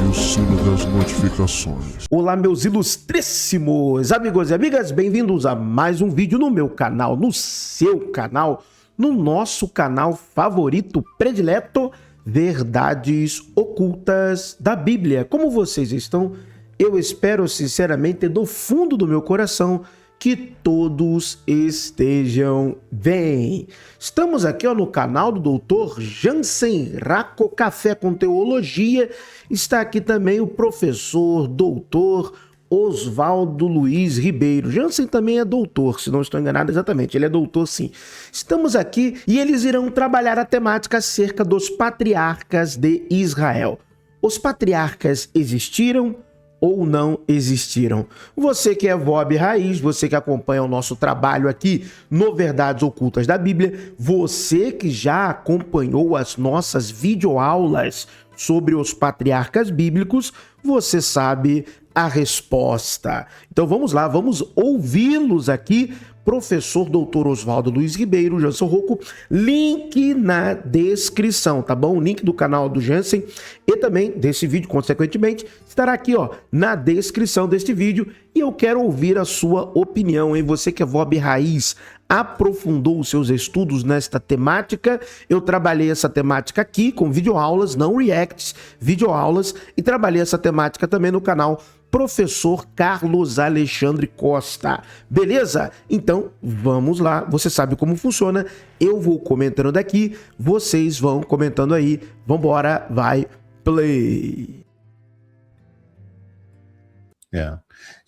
o sino das notificações. Olá, meus ilustríssimos amigos e amigas, bem-vindos a mais um vídeo no meu canal, no seu canal, no nosso canal favorito, predileto, Verdades Ocultas da Bíblia. Como vocês estão? Eu espero sinceramente do fundo do meu coração que todos estejam bem. Estamos aqui no canal do Dr. Jansen Racco, Café com Teologia. Está aqui também o professor Dr. Oswaldo Luiz Ribeiro. Jansen também é doutor, se não estou enganado exatamente, ele é doutor sim. Estamos aqui e eles irão trabalhar a temática acerca dos patriarcas de Israel. Os patriarcas existiram ou não existiram? Você que é VOB Raiz, você que acompanha o nosso trabalho aqui no Verdades Ocultas da Bíblia, você que já acompanhou as nossas videoaulas sobre os patriarcas bíblicos, você sabe a resposta. Então vamos lá, vamos ouvi-los aqui. Professor Dr. Oswaldo Luiz Ribeiro, Jansen Racco, link na descrição, tá bom? O link do canal do Jansen e também desse vídeo, consequentemente, estará aqui, ó, na descrição deste vídeo. E eu quero ouvir a sua opinião, hein? Você que é VOB Raiz, aprofundou os seus estudos nesta temática. Eu trabalhei essa temática aqui com videoaulas, não reacts, videoaulas, e trabalhei essa temática também no canal Professor Carlos Alexandre Costa. Beleza? Então, vamos lá. Você sabe como funciona. Eu vou comentando daqui, vocês vão comentando aí. Vambora, vai, play.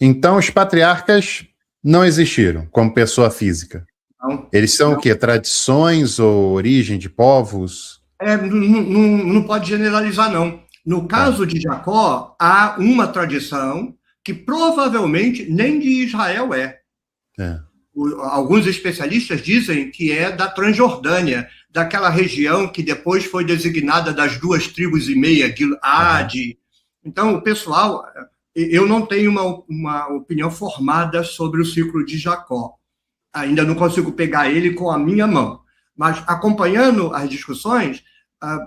Então, os patriarcas não existiram como pessoa física. Não, Eles são não. o quê? Tradições ou origem de povos? Não pode generalizar, não. No caso de Jacó, há uma tradição que provavelmente nem de Israel é. Alguns especialistas dizem que é da Transjordânia, daquela região que depois foi designada das 2,5 tribos, Gileade. Então, o pessoal... Eu não tenho uma opinião formada sobre o ciclo de Jacó. Ainda não consigo pegar ele com a minha mão. Mas, acompanhando as discussões,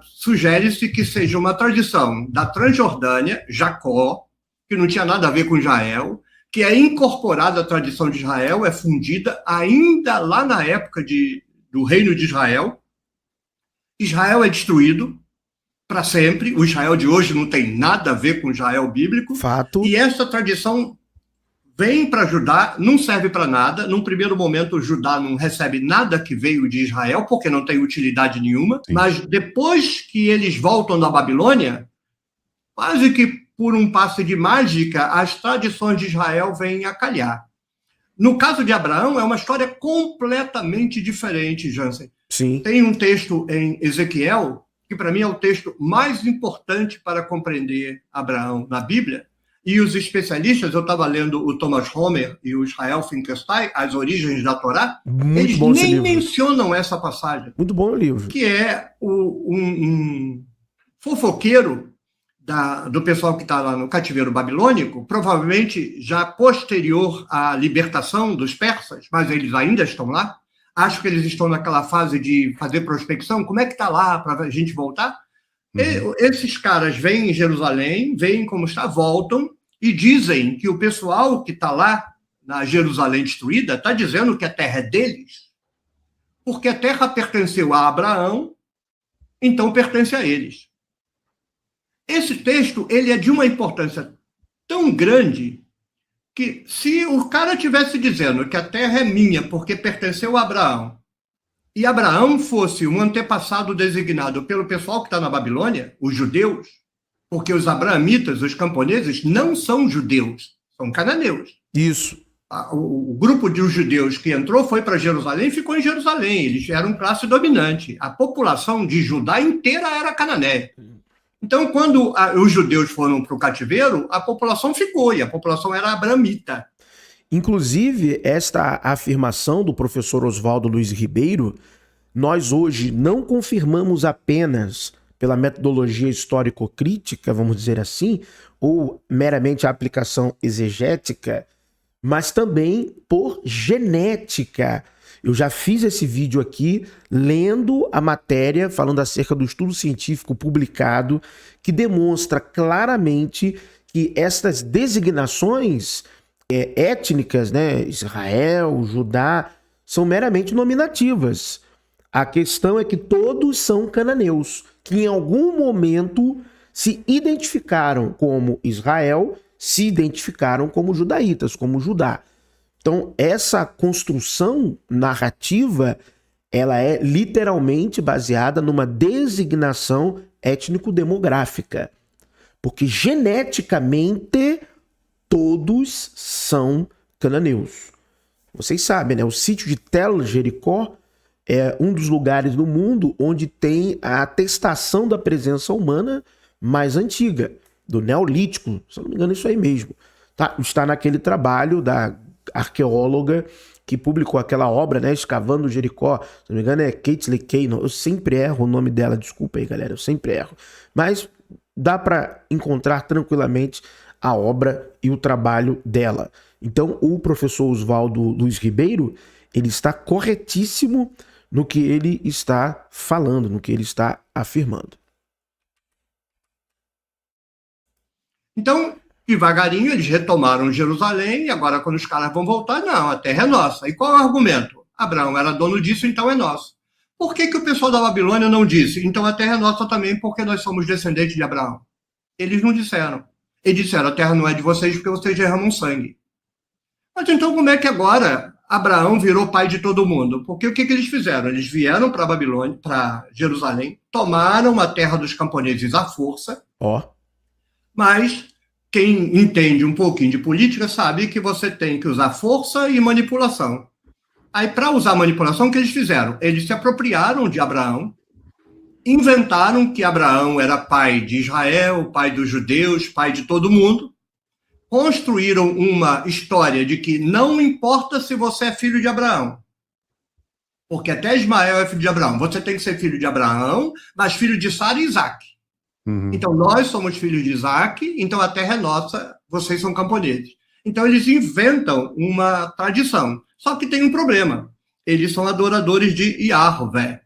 sugere-se que seja uma tradição da Transjordânia, Jacó, que não tinha nada a ver com Israel, que é incorporada à tradição de Israel, é fundida ainda lá na época do reino de Israel. Israel é destruído para sempre. O Israel de hoje não tem nada a ver com o Israel bíblico. Fato. E essa tradição vem para Judá, não serve para nada. Num primeiro momento, o Judá não recebe nada que veio de Israel, porque não tem utilidade nenhuma. Sim. Mas depois que eles voltam da Babilônia, quase que por um passe de mágica, as tradições de Israel vêm a calhar. No caso de Abraão, é uma história completamente diferente, Jansen. Sim. Tem um texto em Ezequiel, que para mim é o texto mais importante para compreender Abraão na Bíblia, e os especialistas, eu estava lendo o Thomas Homer e o Israel Finkelstein, As Origens da Torá, eles nem mencionam essa passagem. Muito bom o livro. Que é um fofoqueiro do pessoal que está lá no cativeiro babilônico, provavelmente já posterior à libertação dos persas, mas eles ainda estão lá. Acho que eles estão naquela fase de fazer prospecção. Como é que está lá para a gente voltar? Esses caras vêm em Jerusalém, veem como está, voltam e dizem que o pessoal que está lá na Jerusalém destruída está dizendo que a terra é deles, porque a terra pertenceu a Abraão, então pertence a eles. Esse texto ele é de uma importância tão grande que se o cara estivesse dizendo que a terra é minha porque pertenceu a Abraão, e Abraão fosse um antepassado designado pelo pessoal que está na Babilônia, os judeus, porque os abraamitas, os camponeses, não são judeus, são cananeus. Isso. O grupo de judeus que entrou foi para Jerusalém e ficou em Jerusalém. Eles eram classe dominante. A população de Judá inteira era cananeia. Então, quando os judeus foram para o cativeiro, a população ficou, e a população era abraamita. Inclusive, esta afirmação do professor Oswaldo Luiz Ribeiro, nós hoje não confirmamos apenas pela metodologia histórico-crítica, vamos dizer assim, ou meramente a aplicação exegética, mas também por genética. Eu já fiz esse vídeo aqui lendo a matéria falando acerca do estudo científico publicado que demonstra claramente que estas designações étnicas, né, Israel, Judá, são meramente nominativas. A questão é que todos são cananeus, que em algum momento se identificaram como Israel, se identificaram como judaítas, como Judá. Então, essa construção narrativa, ela é literalmente baseada numa designação étnico-demográfica. Porque geneticamente todos são cananeus. Vocês sabem, né? O sítio de Tel Jericó é um dos lugares do mundo onde tem a atestação da presença humana mais antiga, do Neolítico, se eu não me engano, isso aí mesmo. Tá? Está naquele trabalho da arqueóloga que publicou aquela obra, né, Escavando Jericó, se não me engano é Caitlin Kane, eu sempre erro o nome dela, desculpa aí galera, eu sempre erro, mas dá para encontrar tranquilamente a obra e o trabalho dela. Então o professor Oswaldo Luiz Ribeiro, ele está corretíssimo no que ele está falando, no que ele está afirmando. Então, devagarinho, eles retomaram Jerusalém, e agora quando os caras vão voltar, não, a terra é nossa. E qual é o argumento? Abraão era dono disso, então é nosso. Por que o pessoal da Babilônia não disse, então a terra é nossa também, porque nós somos descendentes de Abraão? Eles não disseram. Eles disseram, a terra não é de vocês, porque vocês derramam sangue. Mas então como é que agora Abraão virou pai de todo mundo? Porque o que eles fizeram? Eles vieram para Babilônia, para Jerusalém, tomaram a terra dos camponeses à força, mas quem entende um pouquinho de política sabe que você tem que usar força e manipulação. Aí, para usar manipulação, o que eles fizeram? Eles se apropriaram de Abraão, inventaram que Abraão era pai de Israel, pai dos judeus, pai de todo mundo, construíram uma história de que não importa se você é filho de Abraão, porque até Ismael é filho de Abraão, você tem que ser filho de Abraão, mas filho de Sara e Isaac. Então, nós somos filhos de Isaac, então a terra é nossa, vocês são camponeses. Então, eles inventam uma tradição. Só que tem um problema. Eles são adoradores de Yahvé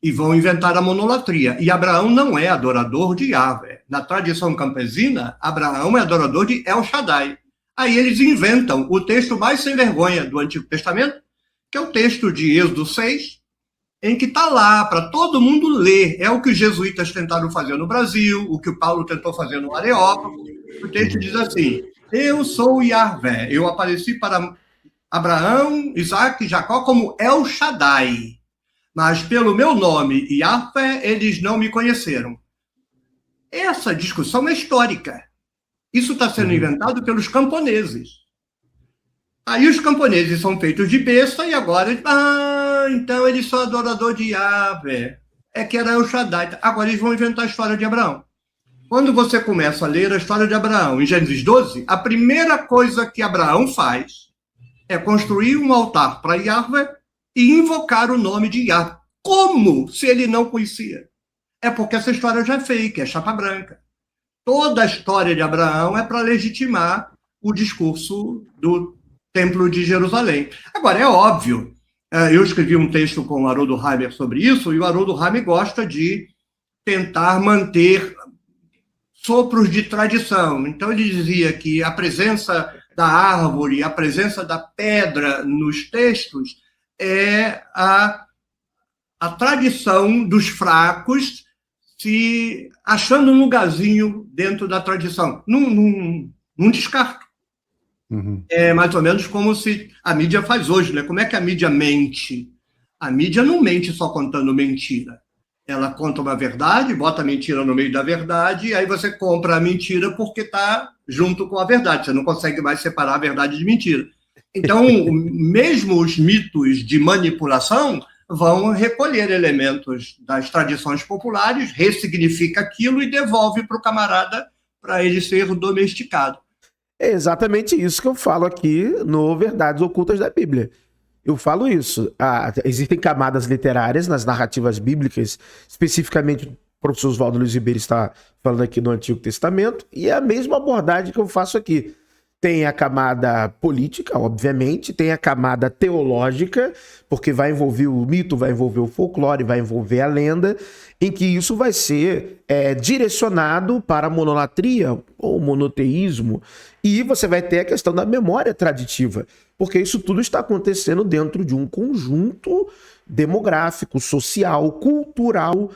e vão inventar a monolatria. E Abraão não é adorador de Yahvé. Na tradição campesina, Abraão é adorador de El Shaddai. Aí eles inventam o texto mais sem vergonha do Antigo Testamento, que é o texto de Êxodo 6, em que está lá para todo mundo ler. É o que os jesuítas tentaram fazer no Brasil, o que o Paulo tentou fazer no Areópago. O texto diz assim, eu sou Yahvé, eu apareci para Abraão, Isaac e Jacó como El Shaddai, mas pelo meu nome, Yahvé, eles não me conheceram. Essa discussão é histórica. Isso está sendo inventado pelos camponeses. Aí os camponeses são feitos de besta e agora, então eles são adoradores de Yahvé. É que era El Shaddai. Agora eles vão inventar a história de Abraão. Quando você começa a ler a história de Abraão em Gênesis 12, a primeira coisa que Abraão faz é construir um altar para Yahvé e invocar o nome de Yahvé. Como se ele não conhecia? É porque essa história já é fake, é chapa branca. Toda a história de Abraão é para legitimar o discurso do Templo de Jerusalém. Agora, é óbvio, eu escrevi um texto com o Haroldo Heimer sobre isso, e o Haroldo Heimer gosta de tentar manter sopros de tradição. Então, ele dizia que a presença da árvore, a presença da pedra nos textos é a tradição dos fracos se achando um lugarzinho dentro da tradição. Não descarto. É mais ou menos como se a mídia faz hoje, né? Como é que a mídia mente? A mídia não mente só contando mentira. Ela conta uma verdade, bota a mentira no meio da verdade, e aí você compra a mentira porque está junto com a verdade. Você não consegue mais separar a verdade de mentira. Então, mesmo os mitos de manipulação vão recolher elementos das tradições populares, ressignifica aquilo e devolve para o camarada para ele ser domesticado. É exatamente isso que eu falo aqui no Verdades Ocultas da Bíblia. Eu falo isso. Existem camadas literárias nas narrativas bíblicas, especificamente o professor Oswaldo Luiz Ribeiro está falando aqui no Antigo Testamento, e é a mesma abordagem que eu faço aqui. Tem a camada política, obviamente, tem a camada teológica, porque vai envolver o mito, vai envolver o folclore, vai envolver a lenda, em que isso vai ser direcionado para a monolatria ou monoteísmo, e você vai ter a questão da memória traditiva, porque isso tudo está acontecendo dentro de um conjunto demográfico, social, cultural.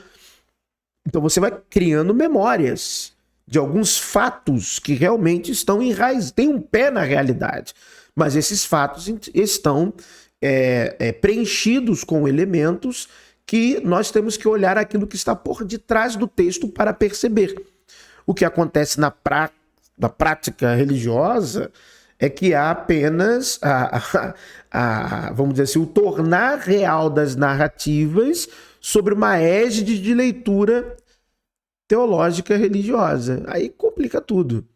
Então você vai criando memórias de alguns fatos que realmente estão têm um pé na realidade. Mas esses fatos estão preenchidos com elementos que nós temos que olhar aquilo que está por detrás do texto para perceber. O que acontece na prática religiosa é que há apenas, vamos dizer assim, o tornar real das narrativas sobre uma égide de leitura teológica religiosa. Aí complica tudo.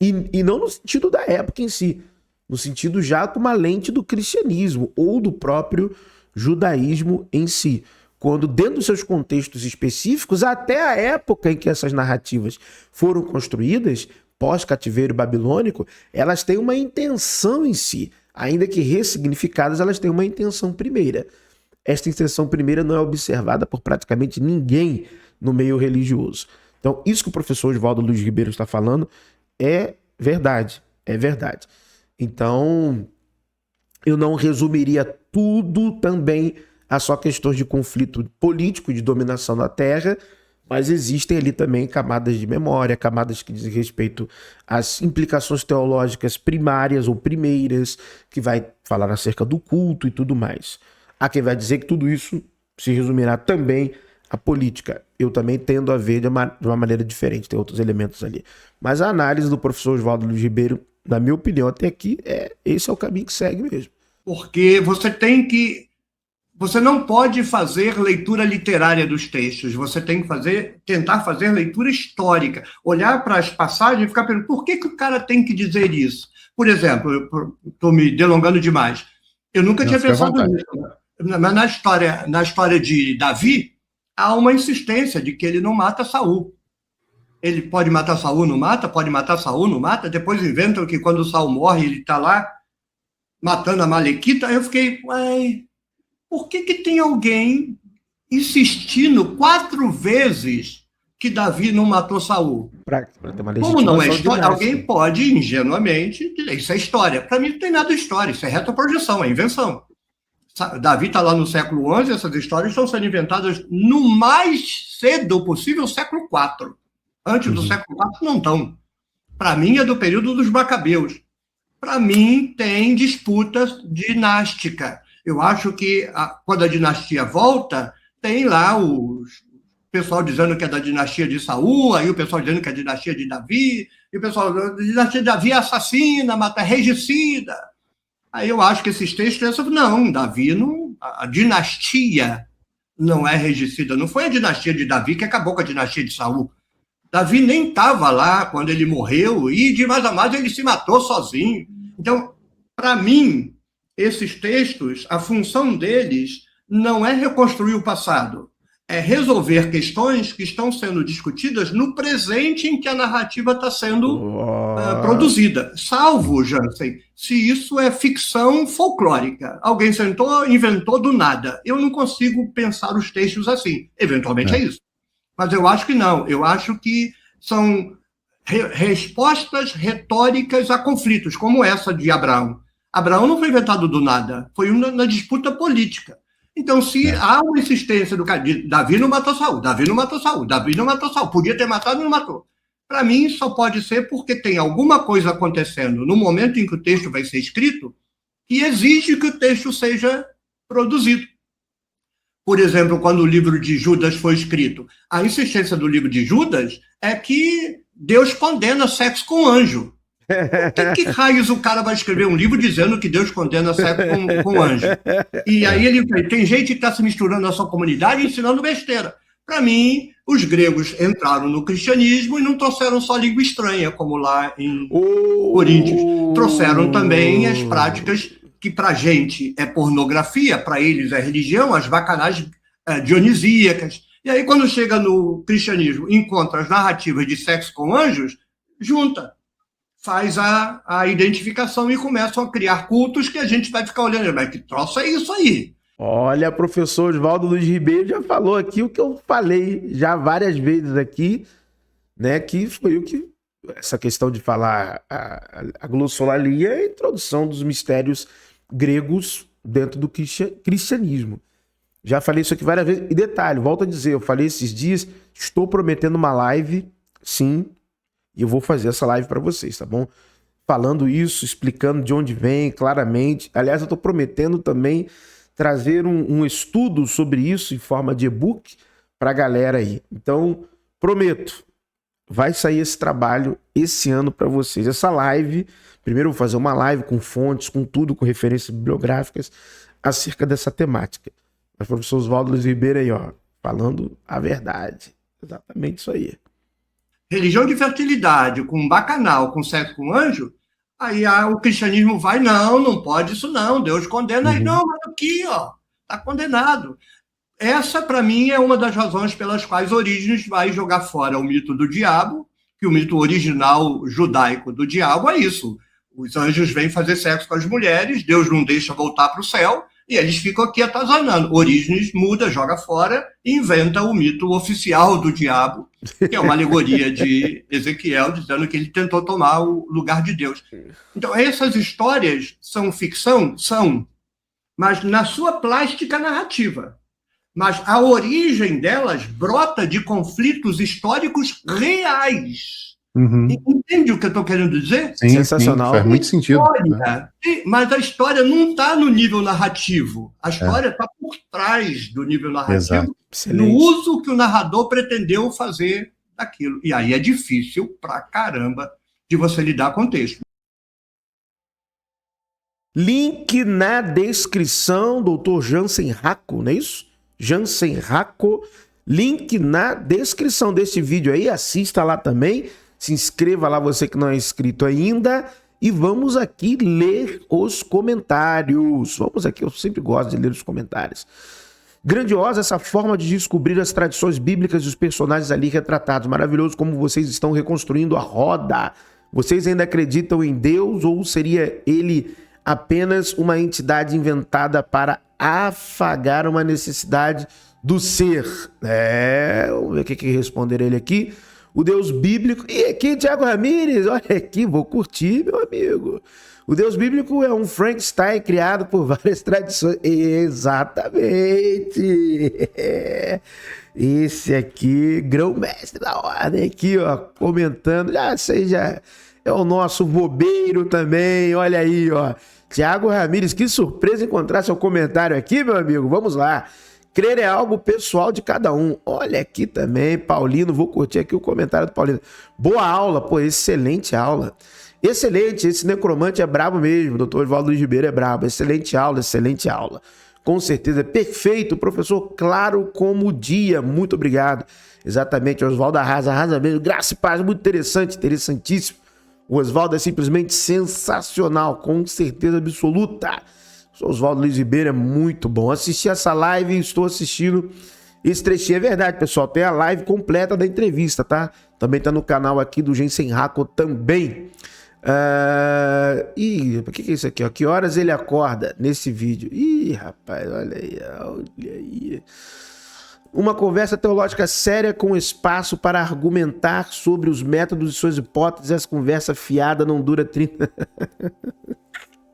E não no sentido da época em si, no sentido já com uma lente do cristianismo ou do próprio judaísmo em si. Quando dentro dos seus contextos específicos, até a época em que essas narrativas foram construídas, pós-cativeiro babilônico, elas têm uma intenção em si. Ainda que ressignificadas, elas têm uma intenção primeira. Esta intenção primeira não é observada por praticamente ninguém no meio religioso. Então, isso que o professor Oswaldo Luiz Ribeiro está falando é verdade, é verdade. Então, eu não resumiria tudo também a só questões de conflito político, de dominação da terra, mas existem ali também camadas de memória, camadas que dizem respeito às implicações teológicas primárias ou primeiras, que vai falar acerca do culto e tudo mais. Há quem vai dizer que tudo isso se resumirá também à política. Eu também tendo a ver de uma maneira diferente, tem outros elementos ali. Mas a análise do professor Oswaldo Luiz Ribeiro, na minha opinião, até aqui, esse é o caminho que segue mesmo. Porque você não pode fazer leitura literária dos textos, você tem que tentar fazer leitura histórica, olhar para as passagens e ficar perguntando por que o cara tem que dizer isso. Por exemplo, estou me delongando demais, eu nunca tinha pensado nisso, mas na história de Davi, há uma insistência de que ele não mata Saul. Ele pode matar Saul, não mata, pode matar Saul, não mata, depois inventam que quando Saul morre, ele está lá matando a Malequita. Aí eu fiquei, por que tem alguém insistindo 4 vezes que Davi não matou Saul? Pra ter uma Como não é legitimação história, alguém pode ingenuamente dizer, isso é história. Para mim não tem nada de história, isso é retroprojeção, é invenção. Davi está lá no século XI, essas histórias estão sendo inventadas no mais cedo possível, século IV. Antes do século IV não estão. Para mim é do período dos Macabeus. Para mim tem disputa dinástica. Eu acho que quando a dinastia volta, tem lá o pessoal dizendo que é da dinastia de Saul, aí o pessoal dizendo que é da dinastia de Davi, e o pessoal da dinastia de Davi é assassina, mata, é regicida. Aí eu acho que esses textos, não, Davi não, a dinastia não é regicida, não foi a dinastia de Davi que acabou com a dinastia de Saul. Davi nem estava lá quando ele morreu, e de mais a mais ele se matou sozinho. Então, para mim, esses textos, a função deles não é reconstruir o passado, é resolver questões que estão sendo discutidas no presente em que a narrativa está sendo produzida. Salvo, Jansen, se isso é ficção folclórica. Alguém sentou, inventou do nada. Eu não consigo pensar os textos assim. Eventualmente é isso. Mas eu acho que não. Eu acho que são respostas retóricas a conflitos, como essa de Abraão. Abraão não foi inventado do nada, foi uma disputa política. Então, se há uma insistência do cara, Davi não matou Saul, Davi não matou Saul, Davi não matou Saul, podia ter matado e não matou. Para mim, só pode ser porque tem alguma coisa acontecendo no momento em que o texto vai ser escrito que exige que o texto seja produzido. Por exemplo, quando o livro de Judas foi escrito, a insistência do livro de Judas é que Deus condena sexo com anjo. Por que raios o cara vai escrever um livro dizendo que Deus condena sexo com anjo? E aí ele tem gente que está se misturando na sua comunidade e ensinando besteira. Para mim, os gregos entraram no cristianismo e não trouxeram só língua estranha, como lá em Coríntios. Trouxeram também as práticas que para a gente é pornografia, para eles é religião, as bacanagens dionisíacas. E aí, quando chega no cristianismo, encontra as narrativas de sexo com anjos, junta. faz a identificação e começam a criar cultos que a gente vai ficar olhando, mas que troço é isso aí? Olha, professor Oswaldo Luiz Ribeiro já falou aqui o que eu falei já várias vezes aqui, né? Que foi o que essa questão de falar a glossolalia é a introdução dos mistérios gregos dentro do cristianismo. Já falei isso aqui várias vezes. E detalhe, volto a dizer, eu falei esses dias, estou prometendo uma live, sim, e eu vou fazer essa live para vocês, tá bom? Falando isso, explicando de onde vem claramente. Aliás, eu estou prometendo também trazer um estudo sobre isso em forma de e-book para a galera aí. Então, prometo, vai sair esse trabalho esse ano para vocês. Essa live, primeiro eu vou fazer uma live com fontes, com tudo, com referências bibliográficas acerca dessa temática. Mas o professor Oswaldo Luiz Ribeiro aí, ó, falando a verdade. Exatamente isso aí. Religião de fertilidade, com bacanal, com sexo com anjo, aí o cristianismo vai, não pode isso não, Deus condena. Aí, não, mas aqui, ó, tá condenado. Essa, para mim, é uma das razões pelas quais Orígenes vai jogar fora o mito do diabo, que o mito original judaico do diabo é isso. Os anjos vêm fazer sexo com as mulheres, Deus não deixa voltar para o céu, e eles ficam aqui atazanando. Orígenes muda, joga fora e inventa o mito oficial do diabo, que é uma alegoria de Ezequiel, dizendo que ele tentou tomar o lugar de Deus. Então, essas histórias são ficção? São, mas na sua plástica narrativa. Mas a origem delas brota de conflitos históricos reais. Entende o que eu estou querendo dizer? Sim, sensacional. Sim, faz muito sentido. História, mas a história não está no nível narrativo. A história está por trás do nível narrativo, no uso que o narrador pretendeu fazer daquilo. E aí é difícil pra caramba de você lidar com o texto. Link na descrição, doutor Jansen Racco, não é isso? Jansen Racco, link na descrição desse vídeo aí, assista lá também, se inscreva lá você que não é inscrito ainda e vamos aqui ler os comentários. Vamos aqui, eu sempre gosto de ler os comentários. Grandiosa essa forma de descobrir as tradições bíblicas e os personagens ali retratados. Maravilhoso como vocês estão reconstruindo a roda. Vocês ainda acreditam em Deus ou seria ele apenas uma entidade inventada para afagar uma necessidade do ser? Vamos ver o que responder ele aqui. O Deus bíblico... E aqui, Thiago Ramírez, olha aqui, vou curtir, meu amigo. O Deus bíblico é um Frankenstein criado por várias tradições. Exatamente. Esse aqui, grão-mestre da ordem, aqui, ó, comentando. Já seja é o nosso bobeiro também, olha aí, ó. Thiago Ramírez, que surpresa encontrar seu comentário aqui, meu amigo. Vamos lá. Crer é algo pessoal de cada um. Olha aqui também, Paulino, vou curtir aqui o comentário do Paulino. Boa aula, pô, excelente aula. Excelente, esse necromante é brabo mesmo, doutor Oswaldo Luiz Ribeiro é brabo. Excelente aula, excelente aula. Com certeza, perfeito, professor, claro como o dia, muito obrigado. Exatamente, Oswaldo arrasa mesmo, graça e paz, muito interessante, interessantíssimo. O Oswaldo é simplesmente sensacional, com certeza absoluta. O Oswaldo Luiz Ribeiro é muito bom. Assisti essa live e estou assistindo esse trechinho. É verdade, pessoal, tem a live completa da entrevista, tá? Também tá no canal aqui do Jansen Racco também. O que é isso aqui? Ó? Que horas ele acorda nesse vídeo? Ih, rapaz, olha aí. Uma conversa teológica séria com espaço para argumentar sobre os métodos e suas hipóteses. Essa conversa fiada não dura 30...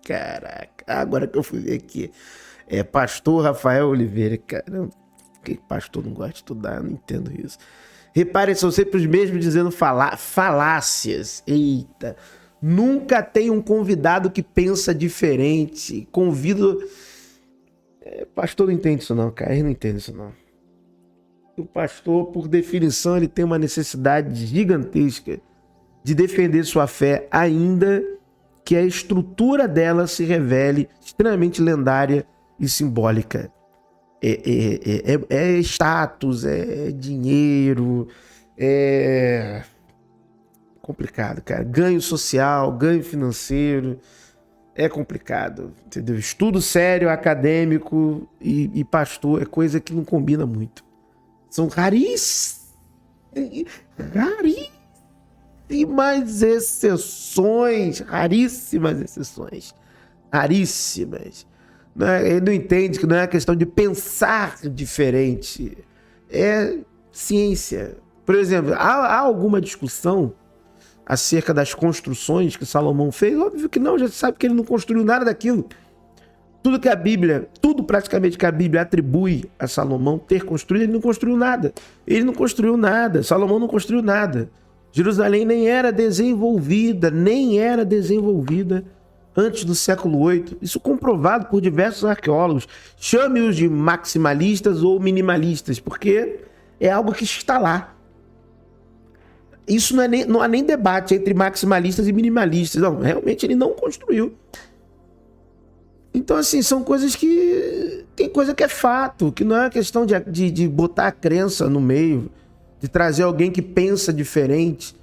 Caraca, agora que eu fui ver aqui. É pastor Rafael Oliveira. Caramba, que pastor não gosta de estudar? Eu não entendo isso. Reparem, são sempre os mesmos dizendo falácias. Eita. Nunca tem um convidado que pensa diferente. Convido... pastor não entende isso não, cara. Ele não entende isso não. O pastor, por definição, ele tem uma necessidade gigantesca de defender sua fé, ainda que a estrutura dela se revele extremamente lendária e simbólica. É status, é dinheiro, é complicado, cara. Ganho social, ganho financeiro, é complicado, entendeu? Estudo sério, acadêmico e pastor é coisa que não combina muito. São raríssimos. raríssimas exceções, raríssimas exceções, raríssimas. Ele não entende que não é questão de pensar diferente, é ciência. Por exemplo, há alguma discussão acerca das construções que Salomão fez? Óbvio que não, já sabe que ele não construiu nada daquilo. Tudo praticamente que a Bíblia atribui a Salomão ter construído, ele não construiu nada. Ele não construiu nada, Salomão não construiu nada. Jerusalém nem era desenvolvida antes do século VIII. Isso comprovado por diversos arqueólogos. Chame-os de maximalistas ou minimalistas, porque é algo que está lá. Isso não há nem debate entre maximalistas e minimalistas. Não, realmente ele não construiu. Então, assim, são coisas que... Tem coisa que é fato, que não é questão de botar a crença no meio, de trazer alguém que pensa diferente.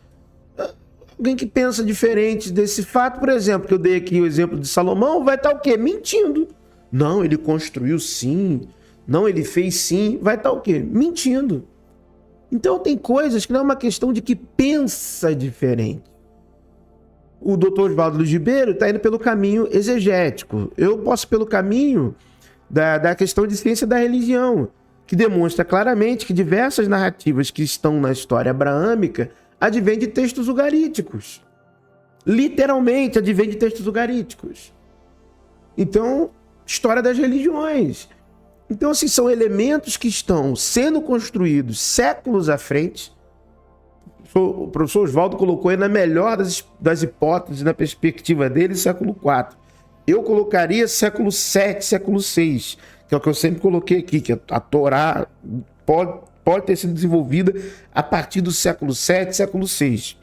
Alguém que pensa diferente desse fato, por exemplo, que eu dei aqui o exemplo de Salomão, vai estar o quê? Mentindo. Não, ele construiu sim. Não, ele fez sim. Vai estar o quê? Mentindo. Então tem coisas que não é uma questão de que pensa diferente. O doutor Oswaldo Luiz Ribeiro está indo pelo caminho exegético. Eu posso pelo caminho da questão de ciência da religião, que demonstra claramente que diversas narrativas que estão na história abraâmica advêm de textos ugaríticos. Literalmente advém de textos ugaríticos. Então, história das religiões. Então, assim, são elementos que estão sendo construídos séculos à frente. O professor Oswaldo colocou aí na melhor das hipóteses, na perspectiva dele, século IV. Eu colocaria século VII, século VI, que é o que eu sempre coloquei aqui, que a Torá pode ter sido desenvolvida a partir do século VII, século VI.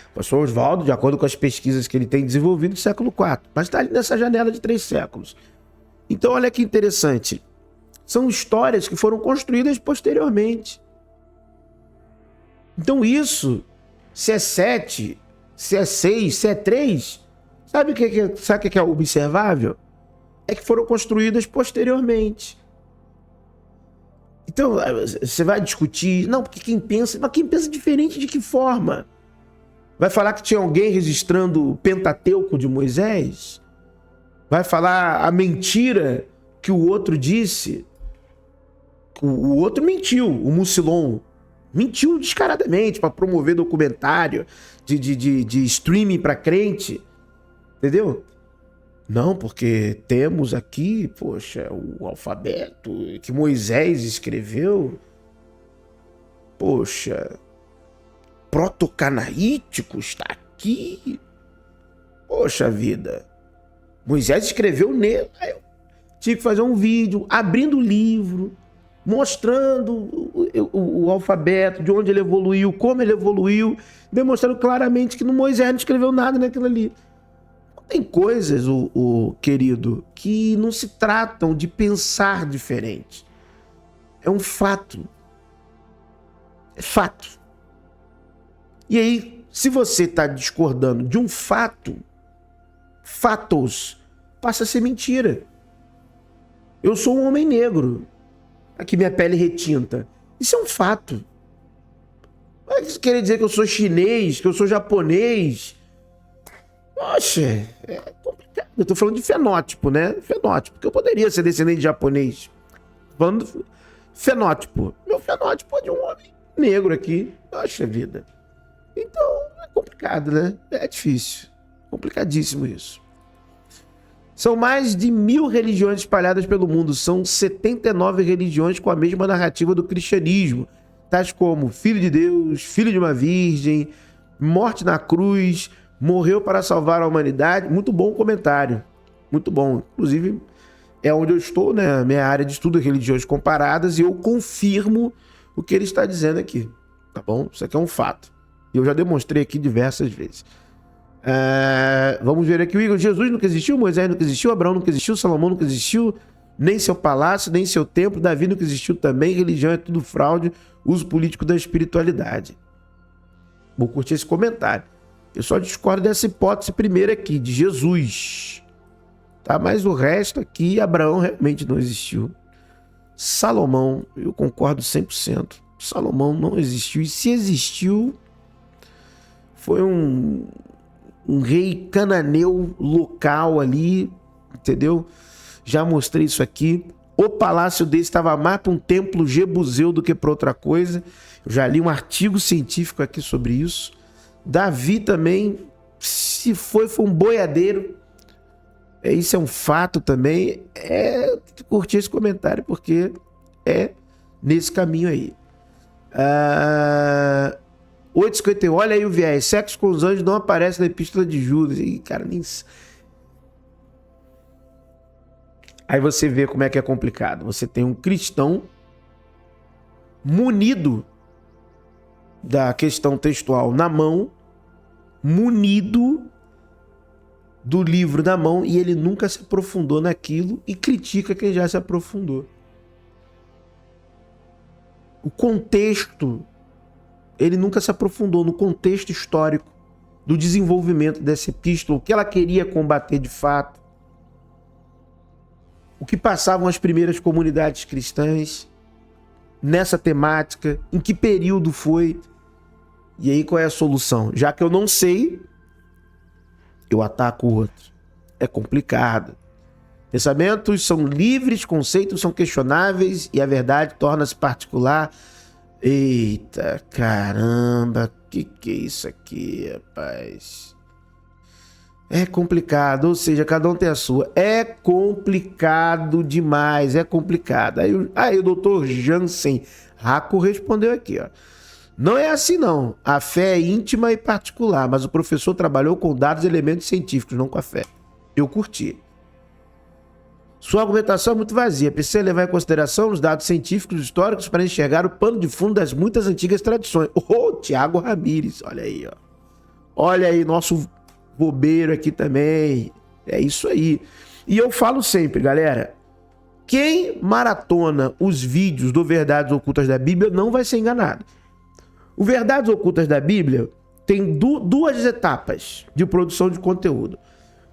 O professor Oswaldo, de acordo com as pesquisas que ele tem desenvolvido, século IV. Mas está ali nessa janela de 3 séculos. Então, olha que interessante. São histórias que foram construídas posteriormente. Então isso, se é 7, se é 6, se é 3, sabe o que é observável? É que foram construídas posteriormente. Então, você vai discutir, não, porque mas quem pensa diferente de que forma? Vai falar que tinha alguém registrando o Pentateuco de Moisés? Vai falar a mentira que o outro disse? O outro mentiu, o Mucilon. Mentiu descaradamente para promover documentário de streaming para crente. Entendeu? Não, porque temos aqui, poxa, o alfabeto que Moisés escreveu. Poxa, protocanaítico está aqui. Poxa vida. Moisés escreveu nele. Aí eu tive que fazer um vídeo abrindo o livro, mostrando o alfabeto, de onde ele evoluiu, como ele evoluiu, demonstrando claramente que Moisés não escreveu nada naquilo ali. Tem coisas, querido, que não se tratam de pensar diferente. É um fato. É fato. E aí, se você está discordando de um fato, fatos, passa a ser mentira. Eu sou um homem negro. Aqui minha pele retinta. Isso é um fato. Mas isso quer dizer que eu sou chinês, que eu sou japonês? Poxa, é complicado. Eu tô falando de fenótipo, né? Fenótipo, porque eu poderia ser descendente de japonês. Falando fenótipo. Meu fenótipo é de um homem negro aqui. Poxa vida. Então, é complicado, né? É difícil. Complicadíssimo isso. São mais de 1000 religiões espalhadas pelo mundo. São 79 religiões com a mesma narrativa do cristianismo, tais como Filho de Deus, Filho de uma Virgem, morte na cruz, morreu para salvar a humanidade. Muito bom comentário. Muito bom. Inclusive, é onde eu estou, né? Minha área de estudo é religiões comparadas, e eu confirmo o que ele está dizendo aqui. Tá bom? Isso aqui é um fato. E eu já demonstrei aqui diversas vezes. Vamos ver aqui o Igor. Jesus nunca existiu, Moisés nunca existiu, Abraão nunca existiu, Salomão nunca existiu, nem seu palácio, nem seu templo, Davi nunca existiu também. Religião é tudo fraude, uso político da espiritualidade. Vou curtir esse comentário. Eu só discordo dessa hipótese primeira aqui, de Jesus. Tá? Mas o resto aqui, Abraão realmente não existiu. Salomão, eu concordo 100%. Salomão não existiu. E se existiu, foi um rei cananeu local ali, entendeu? Já mostrei isso aqui. O palácio dele estava mais para um templo jebuseu do que para outra coisa. Eu já li um artigo científico aqui sobre isso. Davi também, se foi um boiadeiro. Isso é um fato também. Curti esse comentário porque é nesse caminho aí. 8,51. Olha aí o viés. Sexo com os anjos não aparece na epístola de Judas. E, cara, nem... Aí você vê como é que é complicado. Você tem um cristão munido da questão textual na mão, munido do livro na mão, e ele nunca se aprofundou naquilo e critica quem já se aprofundou. O contexto, ele nunca se aprofundou no contexto histórico do desenvolvimento dessa epístola, o que ela queria combater de fato, o que passavam as primeiras comunidades cristãs nessa temática, em que período foi, e aí qual é a solução? Já que eu não sei, eu ataco o outro. É complicado. Pensamentos são livres, conceitos são questionáveis e a verdade torna-se particular. Eita, caramba, que é isso aqui, rapaz? É complicado, ou seja, cada um tem a sua. É complicado demais, é complicado. Aí o doutor Jansen Raco respondeu aqui, ó. Não é assim não, a fé é íntima e particular, mas o professor trabalhou com dados e elementos científicos, não com a fé. Eu curti. Sua argumentação é muito vazia, precisa levar em consideração os dados científicos históricos para enxergar o pano de fundo das muitas antigas tradições. Tiago Ramires, olha aí, ó. Olha aí, nosso bobeiro aqui também. É isso aí. E eu falo sempre, galera, quem maratona os vídeos do Verdades Ocultas da Bíblia não vai ser enganado. O Verdades Ocultas da Bíblia tem duas etapas de produção de conteúdo.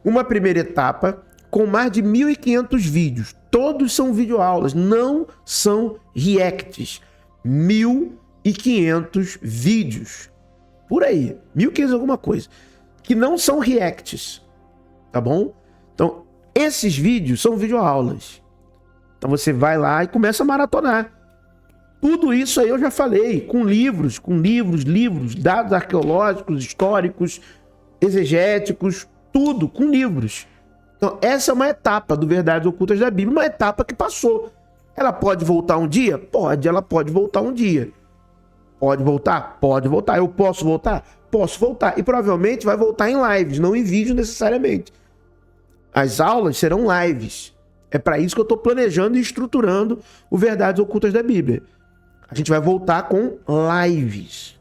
Uma primeira etapa com mais de 1.500 vídeos. Todos são videoaulas, não são reacts. 1.500 vídeos. Por aí, 1.500 alguma coisa. Que não são reacts, tá bom? Então, esses vídeos são videoaulas. Então você vai lá e começa a maratonar. Tudo isso aí eu já falei, com livros, dados arqueológicos, históricos, exegéticos, tudo com livros. Então, essa é uma etapa do Verdades Ocultas da Bíblia, uma etapa que passou. Ela pode voltar um dia? Pode, ela pode voltar um dia. Pode voltar? Pode voltar. Eu posso voltar? Posso voltar. E provavelmente vai voltar em lives, não em vídeo necessariamente. As aulas serão lives. É para isso que eu estou planejando e estruturando o Verdades Ocultas da Bíblia. A gente vai voltar com lives.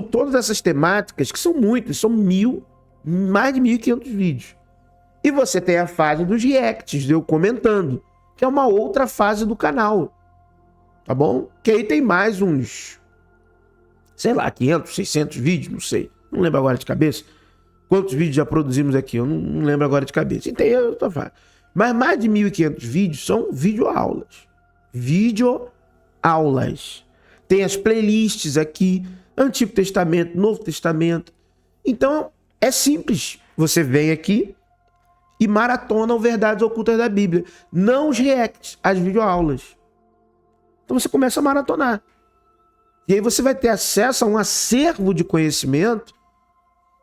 Todas essas temáticas, que são muitas, são mais de 1.500 vídeos. E você tem a fase dos reacts, eu comentando, que é uma outra fase do canal. Tá bom? Que aí tem mais uns, 500, 600 vídeos, não sei. Não lembro agora de cabeça. Quantos vídeos já produzimos aqui? Eu não lembro agora de cabeça. E tem outra fase. Mas mais de 1.500 vídeos são videoaulas. Videoaulas. Tem as playlists aqui, Antigo Testamento, Novo Testamento. Então, é simples. Você vem aqui e maratona o Verdades Ocultas da Bíblia. Não os reacts, as videoaulas. Então você começa a maratonar. E aí você vai ter acesso a um acervo de conhecimento,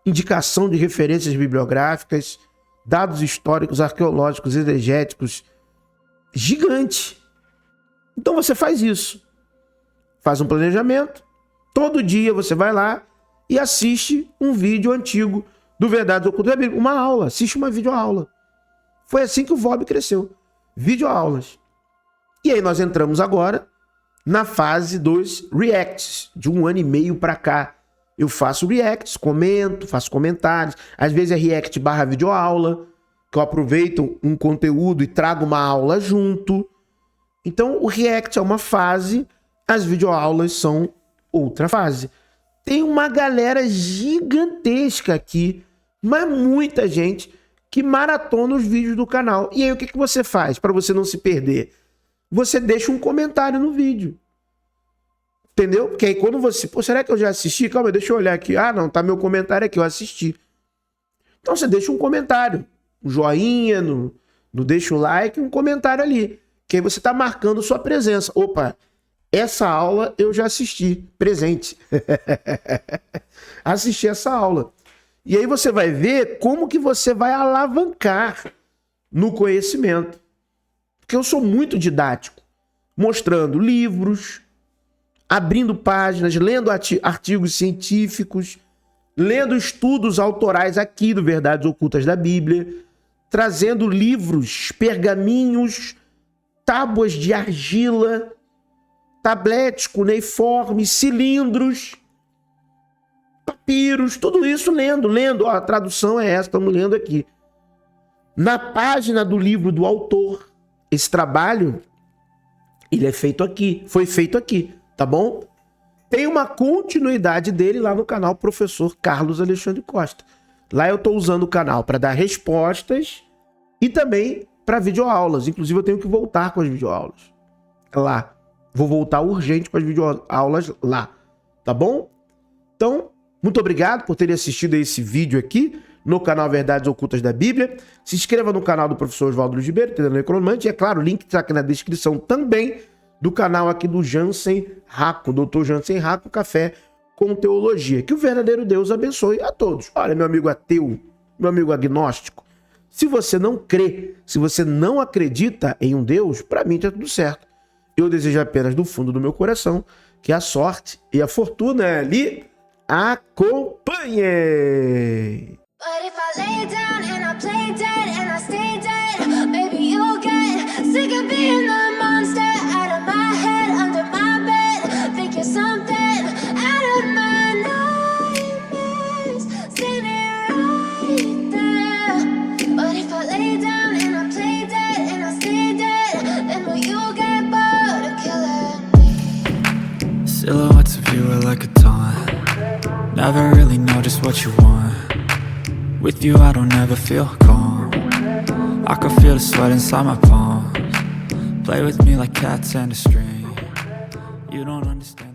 indicação de referências bibliográficas, dados históricos, arqueológicos, exegéticos, gigante. Então você faz isso. Faz um planejamento. Todo dia você vai lá e assiste um vídeo antigo do Verdades Ocultas da Bíblia. Uma aula. Assiste uma videoaula. Foi assim que o VOB cresceu. Videoaulas. E aí nós entramos agora na fase dos reacts. De 1 ano e meio para cá. Eu faço reacts, comento, faço comentários. Às vezes é react / videoaula, que eu aproveito um conteúdo e trago uma aula junto. Então o react é uma fase, as videoaulas são outra fase. Tem uma galera gigantesca aqui, mas muita gente que maratona os vídeos do canal. E aí o que você faz para você não se perder? Você deixa um comentário no vídeo. Entendeu? Porque aí quando você... Pô, será que eu já assisti? Calma, deixa eu olhar aqui. Ah, não, tá meu comentário aqui, eu assisti. Então você deixa um comentário. Um joinha, no deixa o like, um comentário ali. Que aí você tá marcando sua presença. Opa, essa aula eu já assisti. Presente. Assisti essa aula. E aí você vai ver como que você vai alavancar no conhecimento. Porque eu sou muito didático. Mostrando livros, abrindo páginas, lendo artigos científicos, lendo estudos autorais aqui do Verdades Ocultas da Bíblia, trazendo livros, pergaminhos, tábuas de argila, tabletes cuneiformes, cilindros, papiros, tudo isso lendo. Ó, a tradução é essa, estamos lendo aqui. Na página do livro do autor, esse trabalho, ele é feito aqui, foi feito aqui. Tá bom? Tem uma continuidade dele lá no canal Professor Carlos Alexandre Costa. Lá eu tô usando o canal para dar respostas e também para videoaulas. Inclusive eu tenho que voltar com as videoaulas. Lá. Vou voltar urgente com as videoaulas lá. Tá bom? Então, muito obrigado por terem assistido a esse vídeo aqui no canal Verdades Ocultas da Bíblia. Se inscreva no canal do Professor Oswaldo Luiz Ribeiro, Entendendo Necromante. E é claro, o link está aqui na descrição também do canal aqui do Jansen Racco, Dr. Jansen Racco, Café com Teologia. Que o verdadeiro Deus abençoe a todos. Olha, meu amigo ateu, meu amigo agnóstico, se você não crê, se você não acredita em um Deus, para mim tá tudo certo. Eu desejo apenas do fundo do meu coração que a sorte e a fortuna lhe acompanhem. But if I lay down and I play dead and I stay dead, maybe you'll get sick of being the monster out of my head, under my bed, thinking something out of my nightmares, standing right there. But if I lay down and I play dead and I stay dead, then will you get bored of killing me? Silhouettes of you are like a taunt. Never really know just what you want. With you I don't ever feel calm. I can feel the sweat inside my palms. Play with me like cats and a string. You don't understand.